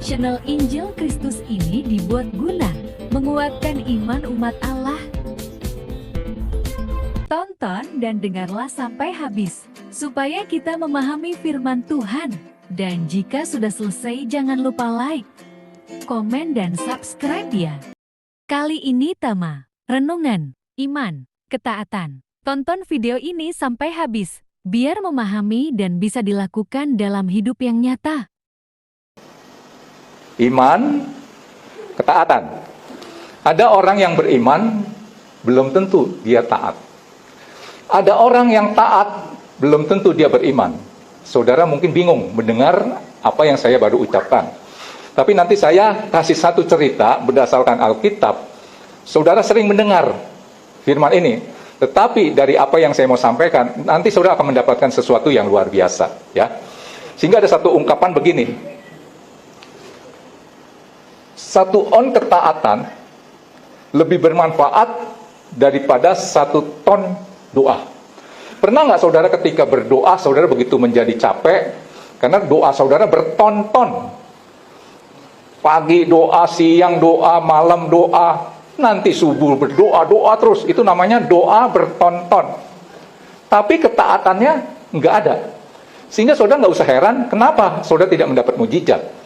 Channel Injil Kristus ini dibuat guna menguatkan iman umat Allah. Tonton dan dengarlah sampai habis, supaya kita memahami firman Tuhan. Dan jika sudah selesai, jangan lupa like, komen, dan subscribe ya. Kali ini tema renungan, iman, ketaatan. Tonton video ini sampai habis, biar memahami dan bisa dilakukan dalam hidup yang nyata. Iman, ketaatan. Ada orang yang beriman, belum tentu dia taat. Ada orang yang taat, belum tentu dia beriman. Saudara mungkin bingung mendengar apa yang saya baru ucapkan. Tapi nanti saya kasih satu cerita berdasarkan Alkitab. Saudara sering mendengar firman ini, tetapi dari apa yang saya mau sampaikan, nanti saudara akan mendapatkan sesuatu yang luar biasa, ya. Sehingga ada satu ungkapan begini. Satu on ketaatan lebih bermanfaat daripada 1 ton doa. Pernah nggak saudara ketika berdoa, saudara begitu menjadi capek, karena doa saudara berton-ton. Pagi doa, siang doa, malam doa, nanti subuh berdoa, doa terus. Itu namanya doa berton-ton. Tapi ketaatannya nggak ada. Sehingga saudara nggak usah heran, kenapa saudara tidak mendapat mujizat.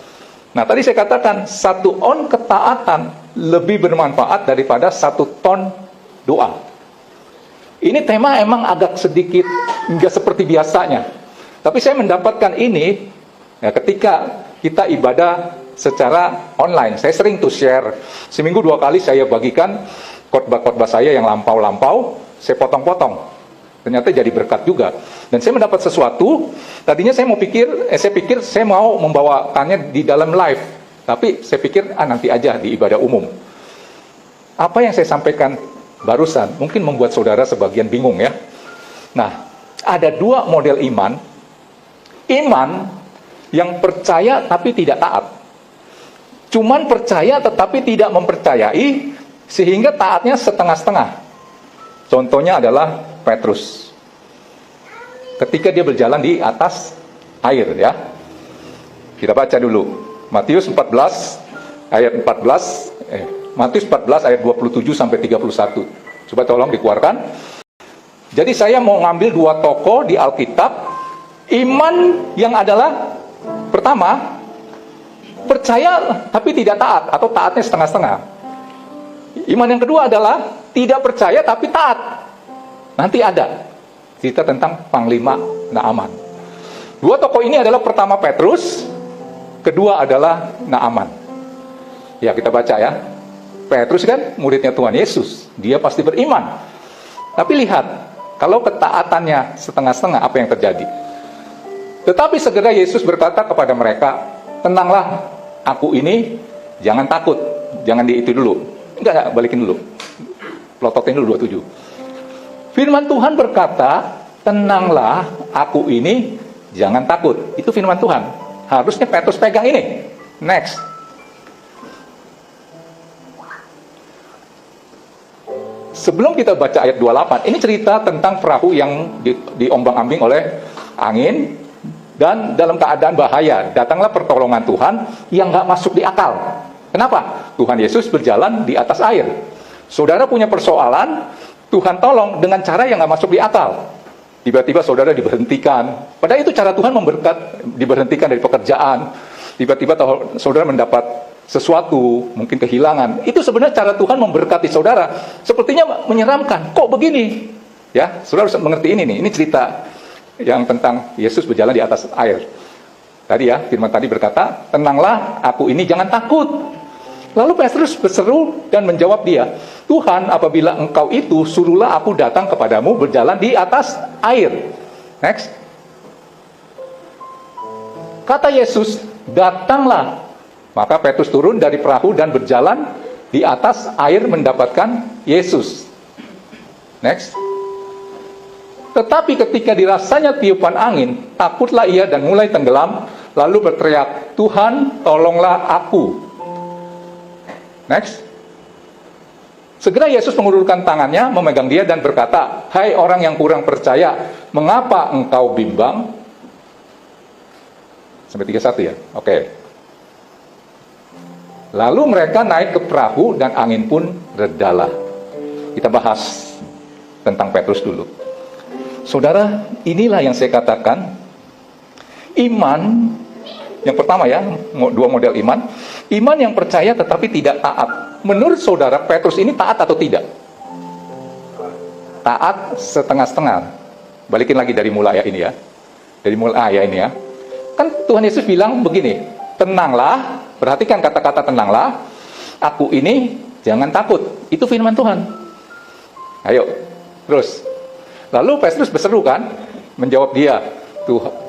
Nah, tadi saya katakan, 1 on ketaatan lebih bermanfaat daripada 1 ton doa. Ini tema emang agak sedikit nggak seperti biasanya. Tapi saya mendapatkan ini ya, ketika kita ibadah secara online. Saya sering tuh share. Seminggu 2 kali saya bagikan khotbah-khotbah saya yang lampau-lampau, saya potong-potong. Ternyata jadi berkat juga. Dan saya mendapat sesuatu, tadinya saya pikir saya mau membawakannya di dalam live. Tapi saya pikir, nanti aja di ibadah umum. Apa yang saya sampaikan barusan, mungkin membuat saudara sebagian bingung ya. Nah, ada 2 model iman. Iman yang percaya tapi tidak taat. Cuman percaya tetapi tidak mempercayai, sehingga taatnya setengah-setengah. Contohnya adalah Petrus. Ketika dia berjalan di atas air ya. Kita baca dulu. Matius 14 ayat 27 sampai 31. Coba tolong dikeluarkan. Jadi saya mau ngambil 2 tokoh di Alkitab. Iman yang adalah pertama, percaya tapi tidak taat, atau taatnya setengah-setengah. Iman yang kedua adalah tidak percaya tapi taat. Nanti ada cerita tentang Panglima Naaman. 2 tokoh ini adalah pertama Petrus, kedua adalah Naaman. Ya, kita baca ya. Petrus kan muridnya Tuhan Yesus, dia pasti beriman. Tapi lihat, kalau ketaatannya setengah-setengah, apa yang terjadi? Tetapi segera Yesus berkata kepada mereka, tenanglah, aku ini, jangan takut, jangan di itu dulu. Enggak, balikin dulu. Plototin dulu 27. Firman Tuhan berkata, tenanglah, aku ini, jangan takut. Itu firman Tuhan. Harusnya Petrus pegang ini. Next. Sebelum kita baca ayat 28, ini cerita tentang perahu yang diombang-ambing oleh angin, dan dalam keadaan bahaya. Datanglah pertolongan Tuhan yang nggak masuk di akal. Kenapa? Tuhan Yesus berjalan di atas air. Saudara punya persoalan, Tuhan tolong dengan cara yang nggak masuk di akal. Tiba-tiba saudara diberhentikan. Padahal itu cara Tuhan memberkat, diberhentikan dari pekerjaan. Tiba-tiba saudara mendapat sesuatu, mungkin kehilangan. Itu sebenarnya cara Tuhan memberkati saudara. Sepertinya menyeramkan. Kok begini? Ya, saudara harus mengerti ini nih. Ini cerita yang tentang Yesus berjalan di atas air. Tadi ya, firman tadi berkata, tenanglah, aku ini, jangan takut. Lalu Petrus berseru dan menjawab dia, Tuhan, apabila engkau itu, suruhlah aku datang kepadamu berjalan di atas air. Next. Kata Yesus, datanglah. Maka Petrus turun dari perahu dan berjalan di atas air mendapatkan Yesus. Next. Tetapi ketika dirasanya tiupan angin, takutlah ia dan mulai tenggelam, lalu berteriak, Tuhan, tolonglah aku. Next. Segera Yesus mengulurkan tangannya, memegang dia dan berkata, hai orang yang kurang percaya, mengapa engkau bimbang? Sampai 31 ya? Oke. Lalu mereka naik ke perahu dan angin pun redalah. Kita bahas tentang Petrus dulu. Saudara, inilah yang saya katakan, iman yang pertama ya, dua model iman. Iman yang percaya tetapi tidak taat. Menurut saudara, Petrus ini taat atau tidak? Taat setengah-setengah. Balikin lagi dari mulai ayat ini ya. Dari mulai ayat ini ya. Kan Tuhan Yesus bilang begini, tenanglah, perhatikan kata-kata tenanglah, aku ini jangan takut. Itu firman Tuhan. Ayo, terus. Lalu Petrus berseru kan, menjawab dia,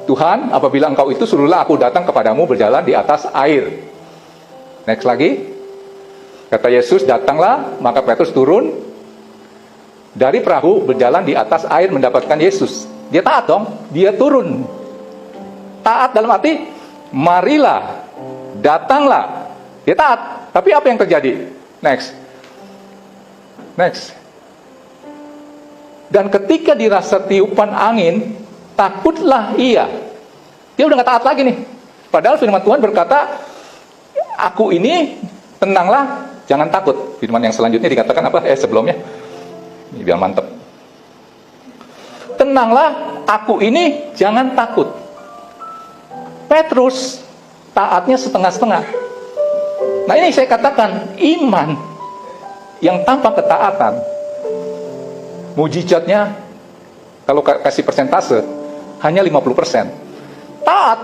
Tuhan, apabila engkau itu, suruhlah aku datang kepadamu berjalan di atas air. Next lagi. Kata Yesus, datanglah, maka Petrus turun dari perahu berjalan di atas air mendapatkan Yesus. Dia taat dong, dia turun. Taat dalam arti, marilah, datanglah. Dia taat. Tapi apa yang terjadi? Next. Dan ketika dirasa tiupan angin, takutlah ia. Dia udah gak taat lagi nih. Padahal firman Tuhan berkata, aku ini tenanglah, jangan takut. Firman yang selanjutnya dikatakan apa? Sebelumnya. Ini biar mantep. Tenanglah, aku ini jangan takut. Petrus taatnya setengah-setengah. Nah ini saya katakan, iman yang tanpa ketaatan, mujizatnya kalau kasih persentase hanya 50%. Taat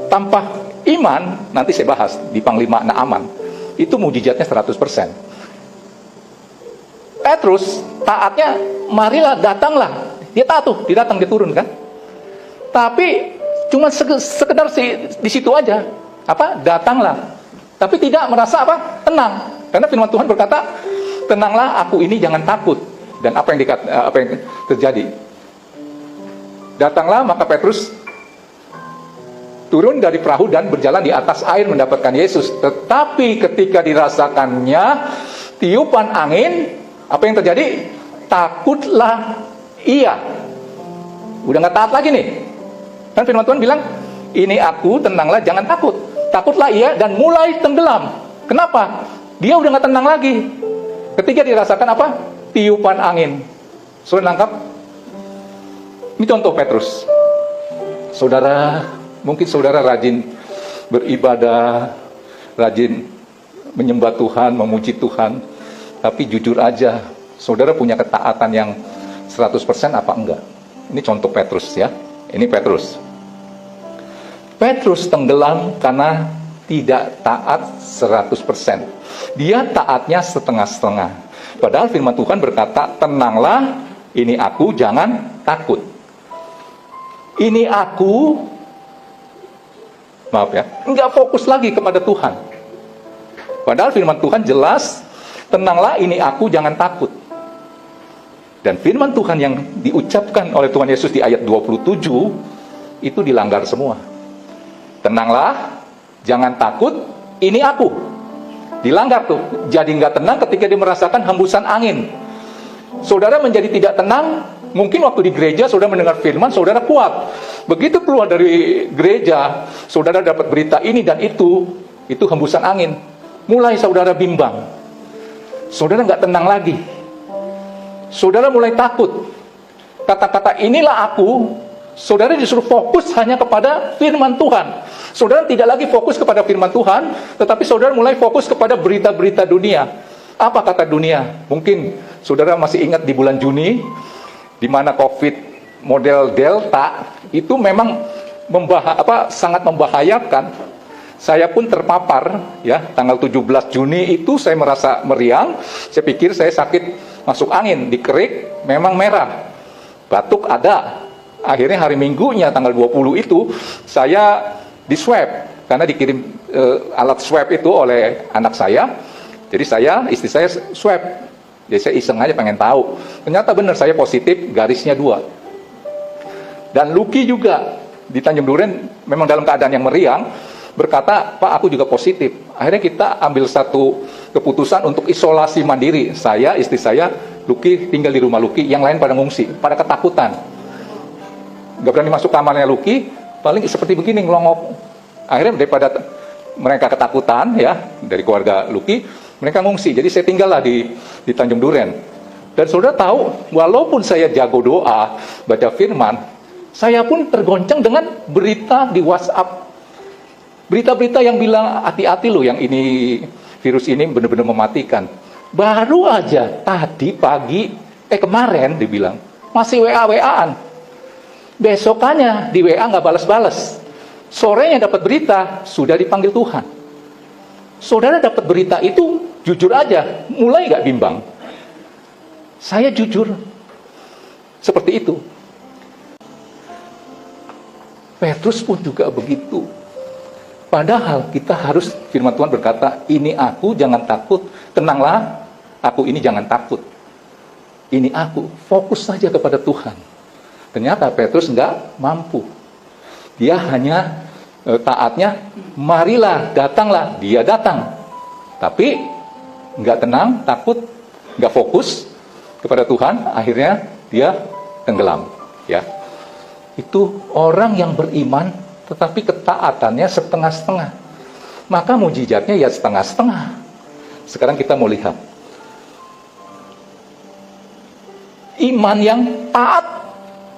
tanpa iman, nanti saya bahas di Panglima Naaman, itu mujizatnya 100%. Petrus taatnya, marilah, datanglah. Dia taat tuh, dia datang, dia turun kan. Tapi cuma sekedar di situ aja. Apa? Datanglah. Tapi tidak merasa apa? Tenang. Karena firman Tuhan berkata, tenanglah, aku ini jangan takut. Dan apa yang terjadi? Datanglah, maka Petrus turun dari perahu dan berjalan di atas air mendapatkan Yesus. Tetapi ketika dirasakannya tiupan angin, apa yang terjadi? Takutlah ia. Udah gak taat lagi nih. Kan firman Tuhan bilang, ini aku, tenanglah, jangan takut. Takutlah ia dan mulai tenggelam. Kenapa? Dia udah gak tenang lagi. Ketika dirasakan apa? Tiupan angin. Saudara nangkap? Ini contoh Petrus. Saudara, mungkin saudara rajin beribadah, rajin menyembah Tuhan, memuji Tuhan. Tapi jujur aja, saudara punya ketaatan yang 100% apa enggak? Ini contoh Petrus ya. Ini Petrus. Petrus tenggelam karena tidak taat 100%. Dia taatnya setengah-setengah. Padahal firman Tuhan berkata, tenanglah, ini aku, jangan takut. Ini aku, maaf ya, enggak fokus lagi kepada Tuhan. Padahal firman Tuhan jelas, tenanglah, ini aku, jangan takut. Dan firman Tuhan yang diucapkan oleh Tuhan Yesus di ayat 27, itu dilanggar semua. Tenanglah, jangan takut, ini aku. Dilanggar tuh. Jadi nggak tenang ketika dia merasakan hembusan angin. Saudara menjadi tidak tenang, mungkin waktu di gereja saudara mendengar firman, saudara kuat. Begitu keluar dari gereja, saudara dapat berita ini dan itu hembusan angin. Mulai saudara bimbang. Saudara nggak tenang lagi. Saudara mulai takut. Kata-kata inilah aku, saudara disuruh fokus hanya kepada firman Tuhan. Saudara tidak lagi fokus kepada firman Tuhan, tetapi saudara mulai fokus kepada berita-berita dunia. Apa kata dunia? Mungkin saudara masih ingat di bulan Juni, di mana COVID model Delta itu memang sangat membahayakan. Saya pun terpapar ya, tanggal 17 Juni itu saya merasa meriang. Saya pikir saya sakit masuk angin, di kerik memang merah. Batuk ada. Akhirnya hari Minggunya tanggal 20 itu saya di swab, karena dikirim alat swab itu oleh anak saya. Jadi istri saya swab. Jadi saya iseng aja pengen tahu. Ternyata benar saya positif, garisnya 2. Dan Lucky juga di Tanjung Duren memang dalam keadaan yang meriang, berkata, Pak aku juga positif. Akhirnya kita ambil satu keputusan untuk isolasi mandiri. Saya, istri saya, Lucky tinggal di rumah Lucky, yang lain pada ngungsi, pada ketakutan. Gak berani masuk kamarnya Lucky, paling seperti begini ngelongok. Akhirnya daripada mereka ketakutan ya, dari keluarga Luki, mereka ngungsi. Jadi saya tinggallah di Tanjung Duren. Dan saudara tahu, walaupun saya jago doa, baca firman, saya pun tergoncang dengan berita di WhatsApp. Berita-berita yang bilang, hati-hati loh, yang ini, virus ini benar-benar mematikan. Baru aja tadi pagi, kemarin dibilang, masih WA-WA-an. Besokannya di WA nggak balas-balas. Sorenya dapat berita, sudah dipanggil Tuhan. Saudara dapat berita itu, jujur aja, mulai nggak bimbang. Saya jujur, seperti itu. Petrus pun juga begitu. Padahal kita harus, firman Tuhan berkata, ini aku, jangan takut, tenanglah, aku ini jangan takut. Ini aku, fokus saja kepada Tuhan. Ternyata Petrus nggak mampu. Dia hanya taatnya, marilah, datanglah, dia datang. Tapi nggak tenang, takut, nggak fokus kepada Tuhan, akhirnya dia tenggelam. Ya, itu orang yang beriman, tetapi ketaatannya setengah-setengah. Maka mujizatnya ya setengah-setengah. Sekarang kita mau lihat iman yang taat,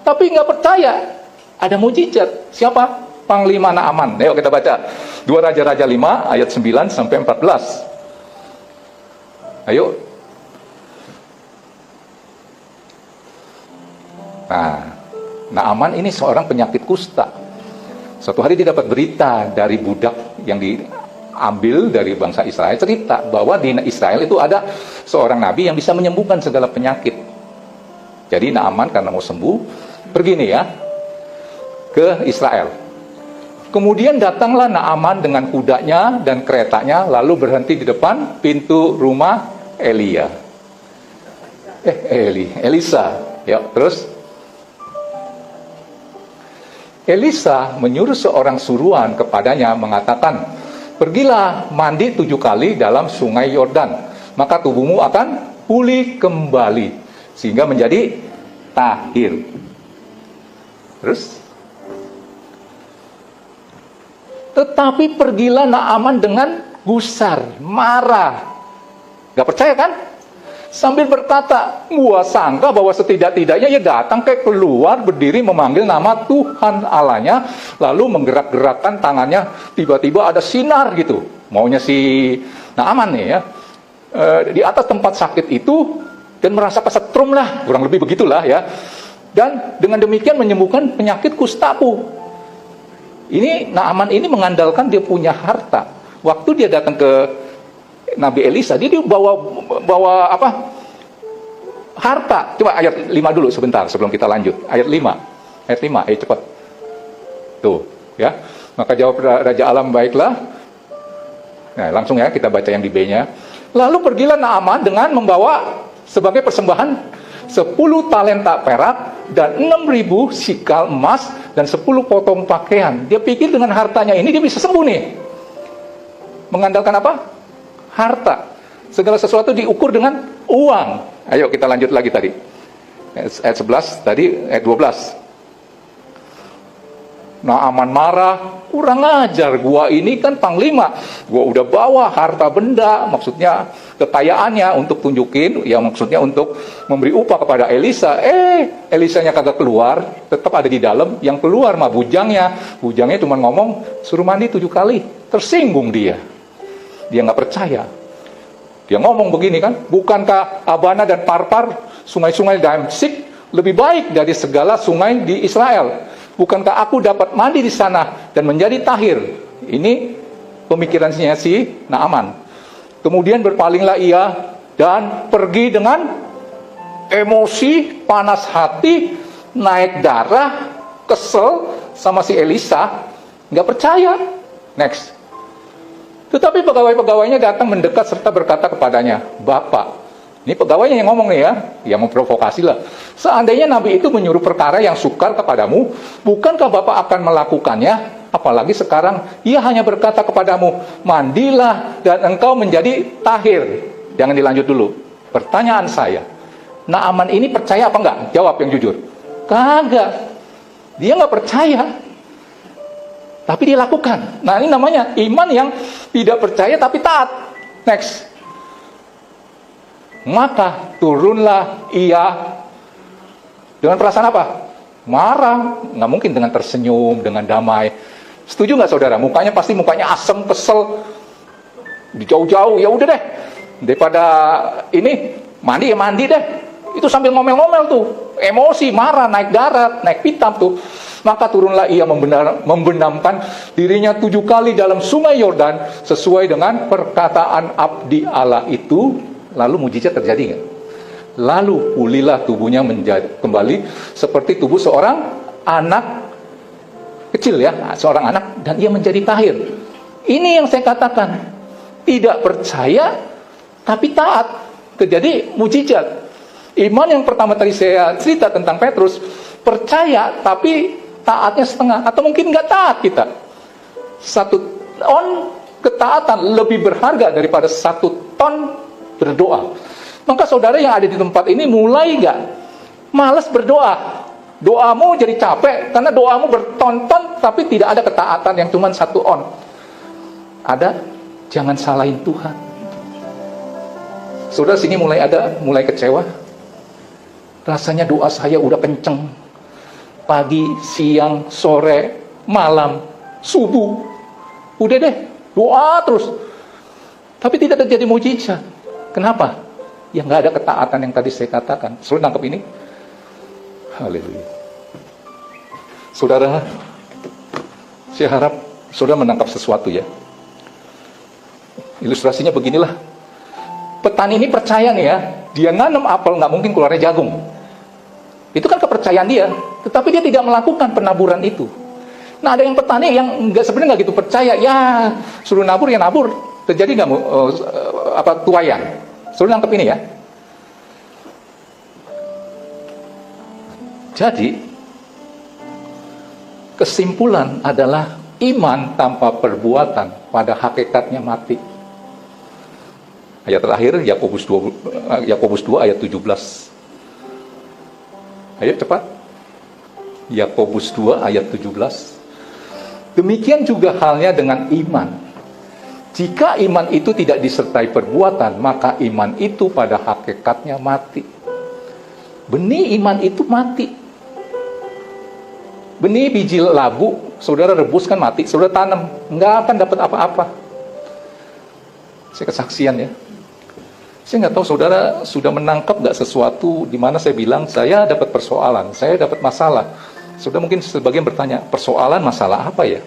tapi nggak percaya ada mujizat. Siapa? Panglima Naaman. Ayo kita baca 2 Raja-Raja 5 ayat 9 sampai 14. Ayo. Nah, Naaman ini seorang penyakit kusta. Suatu hari dia dapat berita dari budak yang diambil dari bangsa Israel, cerita bahwa di Israel itu ada seorang nabi yang bisa menyembuhkan segala penyakit. Jadi Naaman karena mau sembuh, pergi nih ya ke Israel. Kemudian datanglah Naaman dengan kudanya dan keretanya, lalu berhenti di depan pintu rumah Elisa. Ya, terus Elisa menyuruh seorang suruhan kepadanya, mengatakan, pergilah mandi 7 kali dalam sungai Yordan, maka tubuhmu akan pulih kembali, sehingga menjadi tahir. Terus, tetapi pergilah Naaman dengan gusar, marah. Gak percaya kan? Sambil berkata, gua sangka bahwa setidak-tidaknya ia datang ke keluar, berdiri memanggil nama Tuhan Allahnya, lalu menggerak-gerakkan tangannya, tiba-tiba ada sinar gitu. Maunya si Naaman nih ya, di atas tempat sakit itu, dan merasa kesetrum lah, kurang lebih begitulah ya. Dan dengan demikian menyembuhkan penyakit kustaku. Ini Naaman ini mengandalkan dia punya harta. Waktu dia datang ke Nabi Elisa, dia bawa apa? Harta. Coba ayat 5 dulu sebentar sebelum kita lanjut. Ayat 5. Ayat 5, cepat. Tuh, ya. Maka jawab Raja Alam, baiklah. Nah, langsung ya kita baca yang di B-nya. Lalu pergilah Naaman dengan membawa sebagai persembahan 10 talenta perak dan 6.000 sikal emas dan 10 potong pakaian. Dia pikir dengan hartanya ini dia bisa sembuh nih. Mengandalkan apa? Harta. Segala sesuatu diukur dengan uang. Ayo kita lanjut lagi tadi. Ayat 11, tadi ayat 12. Naaman marah, kurang ajar, gua ini kan panglima. Gua udah bawa harta benda, maksudnya kekayaannya untuk tunjukin, ya maksudnya untuk memberi upah kepada Elisa. Elisanya kagak keluar, tetap ada di dalam. Yang keluar mah bujangnya. Bujangnya cuma ngomong, suruh mandi 7 kali. Tersinggung dia. Dia nggak percaya. Dia ngomong begini kan, bukankah Abana dan Parpar, sungai-sungai Damsik, lebih baik dari segala sungai di Israel? Bukankah aku dapat mandi di sana dan menjadi tahir? Ini pemikirannya si Naaman. Kemudian berpalinglah ia dan pergi dengan emosi, panas hati, naik darah, kesel sama si Elisa, nggak percaya. Next. Tetapi pegawai-pegawainya datang mendekat serta berkata kepadanya, Bapak, ini pegawainya yang ngomong nih ya, yang memprovokasi lah. Seandainya Nabi itu menyuruh perkara yang sukar kepadamu, bukankah Bapak akan melakukannya? Apalagi sekarang, ia hanya berkata kepadamu, mandilah dan engkau menjadi tahir. Jangan dilanjut dulu. Pertanyaan saya, Naaman ini percaya apa enggak? Jawab yang jujur. Kagak. Dia nggak percaya. tapi dia lakukan. Nah, ini namanya iman yang tidak percaya tapi taat. Next. Maka turunlah ia dengan perasaan apa? Marah. Nggak mungkin dengan tersenyum, dengan damai. Setuju nggak saudara? Mukanya pasti mukanya asem, kesel. Di jauh-jauh, ya udah deh. Daripada ini, mandi ya mandi deh. Itu sambil ngomel-ngomel tuh. Emosi, marah, naik darat, naik pitam tuh. Maka turunlah ia membenamkan dirinya 7 kali dalam sungai Yordan sesuai dengan perkataan abdi Allah itu. Lalu mujizat terjadi nggak? Lalu pulihlah tubuhnya menjadi kembali seperti tubuh seorang anak kecil ya, seorang anak, dan ia menjadi tahir. Ini yang saya katakan, tidak percaya tapi taat, terjadi mujizat. Iman yang pertama tadi saya cerita tentang Petrus, percaya tapi taatnya setengah, atau mungkin nggak taat kita. 1 ton ketaatan lebih berharga daripada 1 ton berdoa. Maka saudara yang ada di tempat ini mulai nggak malas berdoa. Doamu jadi capek karena doamu bertonton tapi tidak ada ketaatan yang cuma 1 on. Ada, jangan salahin Tuhan. Saudara sini mulai kecewa. Rasanya doa saya udah kenceng. Pagi, siang, sore, malam, subuh. Udah deh, doa terus. Tapi tidak terjadi mujizat. Kenapa? Ya nggak ada ketaatan yang tadi saya katakan. Saudara nangkep ini? Haleluya. Saudara, saya harap saudara menangkap sesuatu ya. Ilustrasinya beginilah. Petani ini percaya nih ya, dia nanam apel nggak mungkin keluarnya jagung. Itu kan kepercayaan dia, tetapi dia tidak melakukan penaburan itu. Nah, ada yang petani yang sebenarnya nggak gitu percaya, ya suruh nabur ya nabur, terjadi nggak tuayan. Saudara nangkep ini ya. Jadi, kesimpulan adalah iman tanpa perbuatan pada hakikatnya mati. Ayat terakhir, Yakobus 2 ayat 17. Ayo cepat. Yakobus 2 ayat 17. Demikian juga halnya dengan iman. Jika iman itu tidak disertai perbuatan, maka iman itu pada hakikatnya mati. Benih iman itu mati. Benih biji labu, saudara rebuskan mati, saudara tanam, nggak akan dapat apa-apa. Saya kesaksian ya. Saya nggak tahu saudara sudah menangkap nggak sesuatu di mana saya bilang, saya dapat persoalan, saya dapat masalah. Saudara mungkin sebagian bertanya, persoalan masalah apa ya?